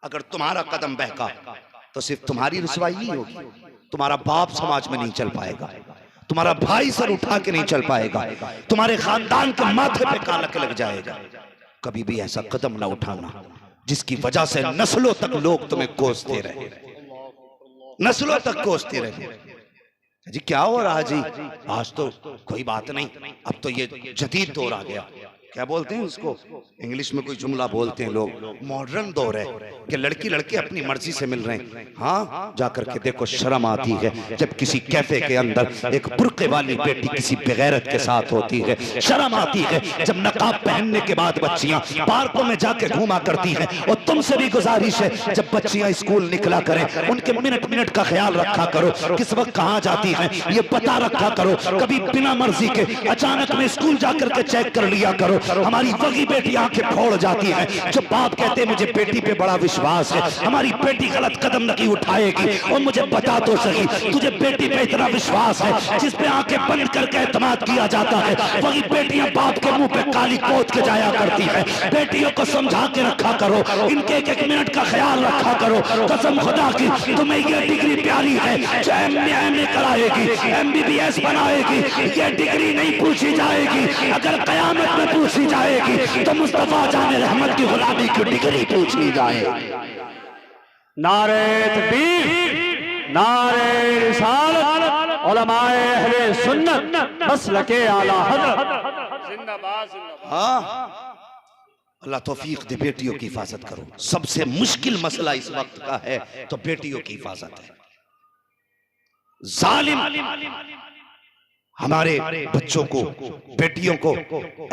अगर तुम्हारा कदम बहका तो सिर्फ तुम्हारी रुसवाई ही होगी, तुम्हारा बाप समाज में नहीं चल पाएगा, तुम्हारा भाई सर उठा के नहीं चल पाएगा, तुम्हारे खानदान के माथे पे कालक लग जाएगा। कभी भी ऐसा कदम ना उठाना जिसकी वजह से नस्लों तक लोग तुम्हें कोसते रहे, नस्लों तक कोसते रहे। जी क्या हो रहा जी? आज तो कोई बात नहीं, अब तो ये जदीद दौर आ गया। क्या बोलते हैं उसको, इंग्लिश में कोई जुमला बोलते हैं लोग, मॉडर्न दौर है कि लड़की लड़के अपनी मर्जी से मिल रहे हैं। हाँ जाकर के देखो, शर्म आती है जब किसी कैफे के अंदर एक बुर्के वाली बेटी किसी बेगैरत के साथ होती है। शर्म आती है जब नकाब पहनने के बाद बच्चियां पार्कों में जाके घूमा करती हैं। और तुमसे भी गुजारिश है, जब बच्चियां स्कूल निकला करें उनके मिनट मिनट का ख्याल रखा करो, किस वक्त कहाँ जाती हैं ये पता रखा करो। कभी बिना मर्जी के अचानक में स्कूल जाकर के चेक कर लिया करो। हमारी वही बेटी आंखें फोड़ जाती है। जो बाप कहते हैं मुझे बेटी पे बड़ा विश्वास है, हमारी बेटी गलत कदम नहीं उठाएगी। और मुझे बता तो सही, तुझे बेटी पे इतना विश्वास है जिस पे आंखें बंद करके एतमाद किया जाता है, वही बेटियां बाप के मुंह पे काली पोत के जाया करती है। बेटियों को समझा के रखा करो, इनके एक एक मिनट का ख्याल रखा करो। कसम खुदा की तुम्हें ये डिग्री प्यारी है जो MA कराएगी, MBBS बनाएगी, ये डिग्री नहीं पूछी जाएगी। अगर कयामत में पूछी जाएगी तो मुस्तफा जाने रहमत की गुलामी की डिग्री पूछी जाएगी। नारे तकबीर, नारे रिसालत, उलमाए अहले सुन्नत, मसलके आला हज़रत जिंदाबाद जिंदाबाद। हाँ अल्लाह तौफीक दे, बेटियों की हिफाजत करो। सबसे मुश्किल मसला इस वक्त का है तो बेटियों की हिफाजत है। जालिम हमारे बच्चों को, बेटियों को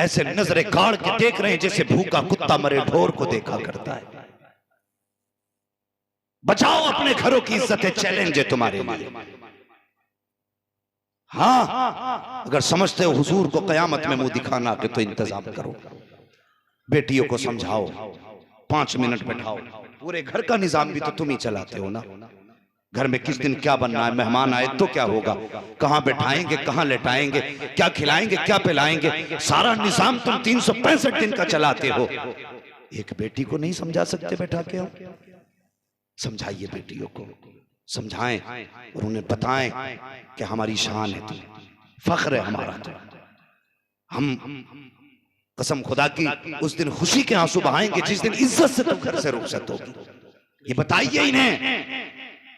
ऐसे नजरे गाड़ के देख रहे हैं जैसे भूखा कुत्ता मरे ढोर को देखा करता है। बचाओ अपने घरों की इज्जत है, चैलेंज है तुम्हारे लिए। हाँ अगर समझते हो हुजूर को कयामत में मुंह दिखाना के तो इंतजाम करो। बेटियों को समझाओ, 5 मिनट बैठाओ। पूरे घर का निजाम भी तो तुम ही चलाते हो ना। घर में किस दिन क्या बनना है, मेहमान आए तो क्या होगा, कहां बैठाएंगे, कहां लेटाएंगे, क्या खिलाएंगे, क्या पिलाएंगे, सारा निजाम तुम 365 दिन का चलाते हो। एक बेटी को नहीं समझा सकते बैठा के? समझाइए बेटियों को, समझाएं और उन्हें बताएं कि हमारी शान है, फख्र है हमारा। तो हम कसम खुदा की उस दिन खुशी के आंसू बहाएंगे जिस दिन इज्जत से तुम घर से रुखसत होगी। ये बताइए इन्हें।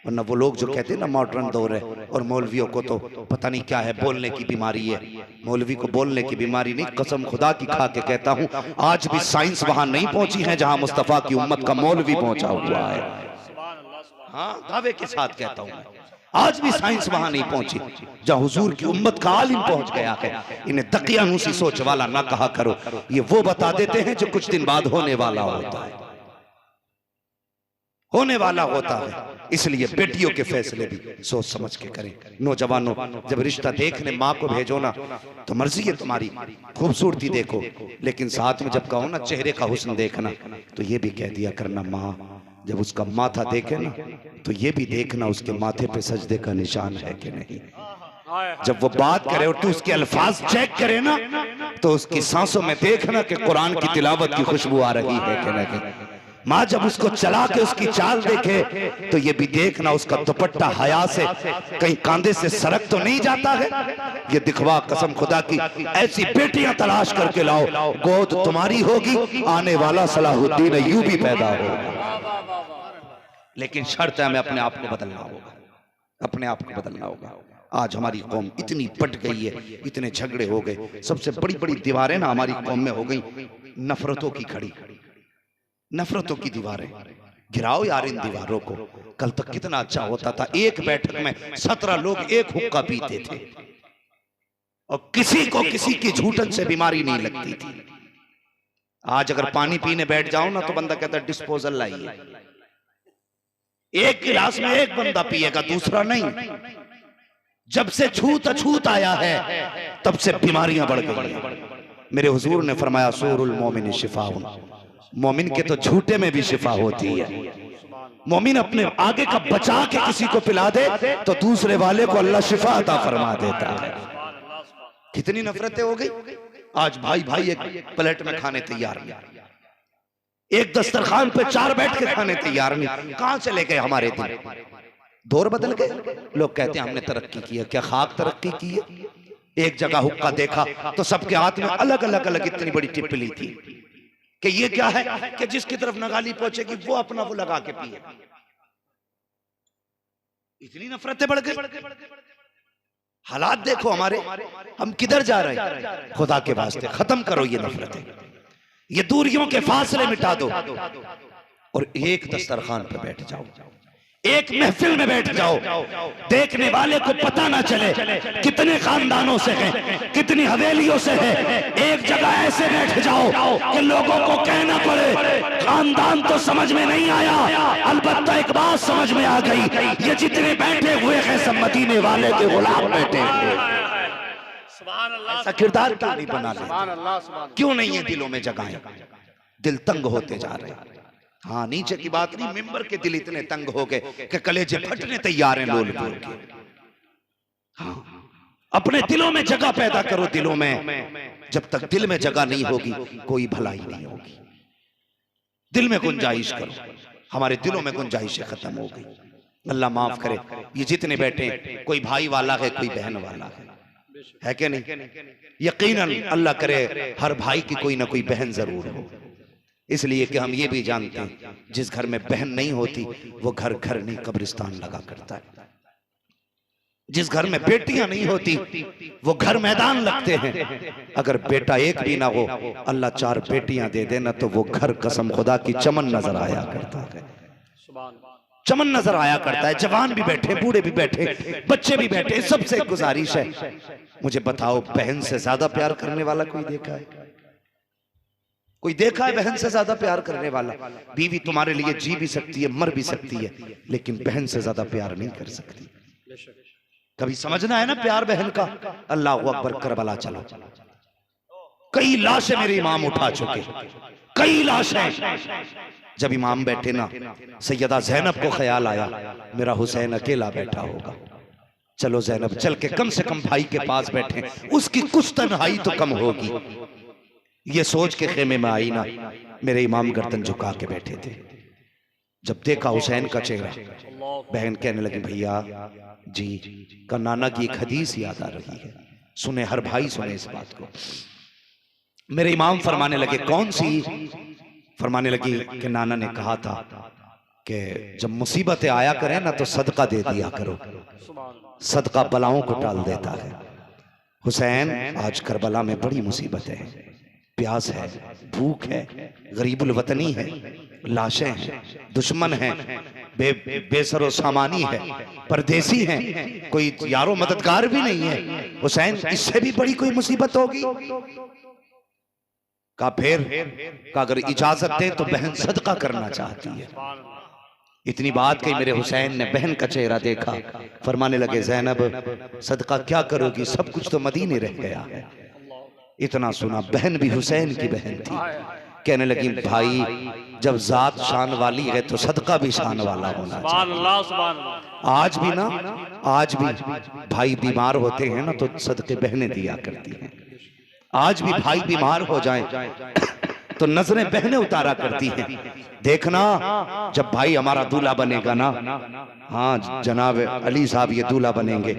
वरना वो लोग जो कहते हैं ना मॉडर्न दौर है और मौलवियों को तो पता नहीं क्या है, बोलने की बीमारी है। मौलवी को बोलने की बीमारी नहीं, कसम खुदा की खा के कहता हूं आज भी साइंस वहां नहीं पहुंची है जहां मुस्तफा की उम्मत का मौलवी पहुंचा हुआ है। हाँ दावे के साथ कहता हूं, आज भी साइंस वहां नहीं पहुंची जहां हुजूर की उम्मत का आलिम पहुंच गया है। इन्हें दकियानूसी सोच वाला ना कहा करो, ये वो बता देते हैं जो कुछ दिन बाद होने वाला होता है, होने वाला होता है। इसलिए बेटियों के फैसले भी सोच समझ के करें। नौजवानों जब रिश्ता देखने माँ को भेजो ना तो मर्जी है तुम्हारी, खूबसूरती देखो, लेकिन साथ में जब कहो ना चेहरे का हुस्न देखना तो ये भी कह दिया करना माँ जब उसका माथा देखे ना तो ये भी देखना उसके माथे पे सजदे का निशान है कि नहीं। जब वो बात करे और तू उसके अल्फाज चेक करे ना तो उसकी सांसों में देखना कि कुरान की तिलावत की खुशबू आ रही है कि नहीं। माँ जब उसको चला के उसकी चाल देखे तो ये भी देखना उसका दुपट्टा हया से कहीं कांधे से सरक तो नहीं जाता है। ये दिखवा कसम खुदा की ऐसी बेटियां तलाश करके लाओ, गोद तुम्हारी होगी, आने वाला सलाहुद्दीन अय्यूबी पैदा होगा। लेकिन शर्त है हमें अपने आप को बदलना होगा, अपने आप को बदलना होगा। आज हमारी कौम इतनी पट गई है, इतने झगड़े हो गए, सबसे बड़ी बड़ी दीवारें ना हमारी कौम में हो गई नफरतों की खड़ी, नफरतों की दीवारें। गिराओ यार इन दीवारों को। कल तक कितना अच्छा होता था, एक बैठक में 17 लोग एक हुक्का पीते थे और किसी को किसी की झूठन से बीमारी नहीं लगती थी। आज अगर पानी पीने बैठ जाओ ना तो बंदा कहता है डिस्पोजल लाइए। एक गिलास में एक बंदा पिएगा, दूसरा नहीं। जब से छूत अछूत आया है तब से बीमारियां बढ़ गई हैं। मेरे हुजूर ने फरमाया सूरुल मोमिन शिफाउन, मोमिन के तो झूठे में भी शिफा होती है। मोमिन अपने आगे का बचा के किसी को पिला दे तो दूसरे वाले को अल्लाह शिफा अता फरमा देता है। कितनी नफरतें हो गई। आज भाई भाई एक प्लेट में खाने तैयार, एक दस्तरखान पे 4 बैठ के खाने तैयार नहीं। कहां चले गए हमारे दिन? दौर बदल गए। लोग कहते हैं हमने तरक्की की है। क्या खाक तरक्की की है? एक जगह हुक्का देखा तो सबके हाथ में अलग अलग अलग इतनी बड़ी टिप्पली थी कि ये क्या है कि जिसकी तरफ नगाली पहुंचेगी वो अपना वो लगा के पिए। इतनी नफरतें बढ़ गई। हालात देखो हमारे, हम किधर जा रहे हैं? खुदा के वास्ते खत्म करो ये नफरतें, ये दूरियों के फासले मिटा दो और एक दस्तरखान पे बैठ जाओ, एक महफिल में बैठ जाओ। देखने वाले को पता ना चले कितने खानदानों से हैं, कितनी हवेलियों से है। एक जगह ऐसे बैठ जाओ कि लोगों को कहना पड़े खानदान तो समझ में नहीं आया, अलबत्ता एक बात समझ में आ गई, ये जितने बैठे हुए हैं सब मदीने वाले के गुलाम बैठे हुए। ऐसा किरदार क्यों नहीं बना लेते? क्यों नहीं है दिलों में जगहें? दिल तंग होते जा रहे हैं। हाँ, नीचे की बात नहीं, मिंबर के दिल इतने तंग हो गए कि कलेजे फटने तैयार हैं लोल बोल के। हाँ, अपने दिलों में जगह पैदा करो। दिलों में जब तक दिल में जगह नहीं होगी कोई भलाई नहीं होगी। दिल में गुंजाइश करो। हमारे दिलों में गुंजाइशें खत्म हो गई। अल्लाह माफ करे, ये जितने बैठे कोई भाई वाला है कोई बहन वाला है कि नहीं? यकीनन अल्लाह करे हर भाई की कोई ना कोई बहन जरूर हो। इसलिए कि हम ये भी जानते हैं जिस घर में बहन नहीं होती वो घर घर नहीं कब्रिस्तान लगा करता है। जिस घर में बेटियां नहीं होती वो घर मैदान लगते हैं। अगर बेटा एक भी ना हो, अल्लाह 4 बेटियां दे देना तो वो घर कसम खुदा की चमन नजर आया करता है। चमन नजर आया करता है। जवान भी बैठे, बूढ़े भी बैठे, बच्चे भी बैठे। सबसे गुजारिश है, मुझे बताओ बहन से ज्यादा प्यार करने वाला कोई देखा है? कोई देखा है बहन से ज्यादा प्यार करने वाला? बीवी तुम्हारे लिए जी भी सकती है, मर भी सकती है, लेकिन बहन से ज्यादा प्यार नहीं कर सकती। कभी समझना है ना प्यार बहन का। अल्लाह अकबर, करबला चलो, कई लाशें मेरे इमाम उठा चुके, कई लाशें। जब इमाम बैठे ना, सैयदा ज़ैनब को ख्याल आया मेरा हुसैन अकेला बैठा होगा, चलो ज़ैनब चल के कम से कम भाई के पास बैठे, उसकी कुछ तन्हाई तो कम होगी। ये सोच के खेमे में आई ना, मेरे इमाम गर्दन झुका के बैठे थे। जब देखा हुसैन का चेहरा, बहन कहने लगी भैया जी का नाना की एक हदीस याद आ रही है, सुने हर भाई सुने इस बात को। मेरे इमाम फरमाने लगे कौन सी? फरमाने लगी कि नाना ने कहा था कि जब मुसीबतें आया करें ना तो सदका दे दिया करो, सदका बलाओं को टाल देता है। हुसैन आज करबला में बड़ी मुसीबतें हैं, प्यास है, भूख है, गरीबुल वतनी है, लाशें हैं, दुश्मन हैं, बेसरो सामानी है, परदेसी हैं, कोई यारो मददगार भी नहीं है। हुसैन इससे भी बड़ी कोई मुसीबत होगी? का फिर का अगर इजाजत दे तो बहन सदका करना चाहती है। इतनी बात कही, मेरे हुसैन ने बहन का चेहरा देखा, फरमाने लगे ज़ैनब सदका क्या करोगी, सब कुछ तो मदीने रह गया है। इतना सुना, बहन भी हुसैन की बहन थी, कहने लगी भाई जब जात शान वाली है तो सदका भी शान वाला होना चाहिए। आज भी ना, आज भी भाई बीमार होते हैं ना तो सदके बहनें दिया करती हैं। आज भी भाई बीमार हो जाएं तो नजरें बहनें उतारा करती हैं। देखना जब भाई हमारा दूल्हा बनेगा ना, हाँ जनाब अली साहब ये दूल्हा बनेंगे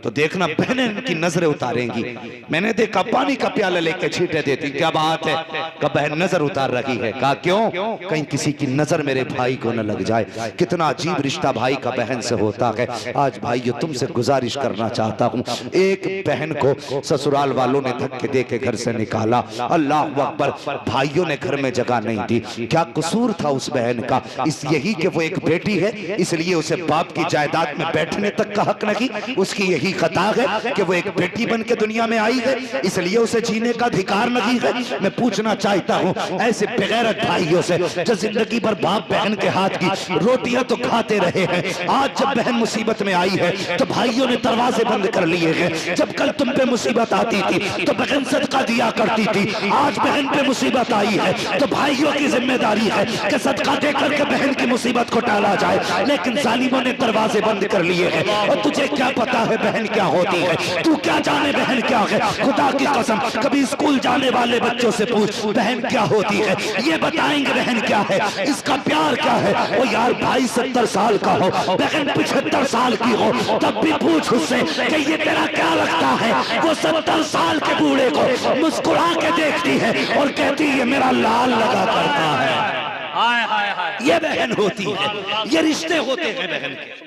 तो देखना बहनें इनकी नजरें उतारेंगी। मैंने देखा पानी का प्याला लेके छींटे देती, क्या बात है, कब बहन नजर उतार रही है, कहा क्यों, कहीं किसी की नजर मेरे भाई को न लग जाए। कितना अजीब रिश्ता भाई का बहन से होता है। आज भाइयों तुमसे गुजारिश करना चाहता हूँ, एक बहन को ससुराल वालों ने धक्के दे के घर से निकाला, अल्लाह अकबर, भाइयों ने घर में जगह नहीं दी। क्या कसूर था उस बहन का? इस यही कि वो एक बेटी है इसलिए उसे बाप की जायदाद में बैठने तक का हक नहीं। उसकी यही खता है कि वो एक बेटी बन के दुनिया में आई है इसलिए उसे जीने का अधिकार नहीं है। मैं पूछना चाहता हूँ ऐसे बेगैरत भाइयों से जो जिंदगी भर बाप बहन के हाथ की रोटियां तो खाते रहे हैं, आज जब बहन मुसीबत में आई है तो भाइयों ने दरवाजे बंद कर लिए हैं। जब कल तुम पे मुसीबत आती थी तो बहन सदका दिया करती थी, आज बहन पे मुसीबत आई है तो भाइयों की जिम्मेदारी है कि सदका दे करके बहन की मुसीबत को टाला जाए, लेकिन जालिमों ने दरवाजे बंद कर लिए हैं। और तुझे क्या पता है बहन क्या होती है? तू क्या जाने बहन क्या है? खुदा की कसम कभी स्कूल जाने वाले बच्चों से पूछ बहन क्या होती है, ये बताएंगे बहन क्या है, इसका प्यार क्या है। ओ यार भाई 70 साल का हो, बहन 75 साल की हो, तब भी पूछ उससे कि ये तेरा क्या लगता है। वो 70 साल के बूढ़े को मुस्कुरा के देखती है और कहती है मेरा लाल लगा करता है। हाय हाय हाय, ये बहन होती है, ये रिश्ते होते हैं बहन के।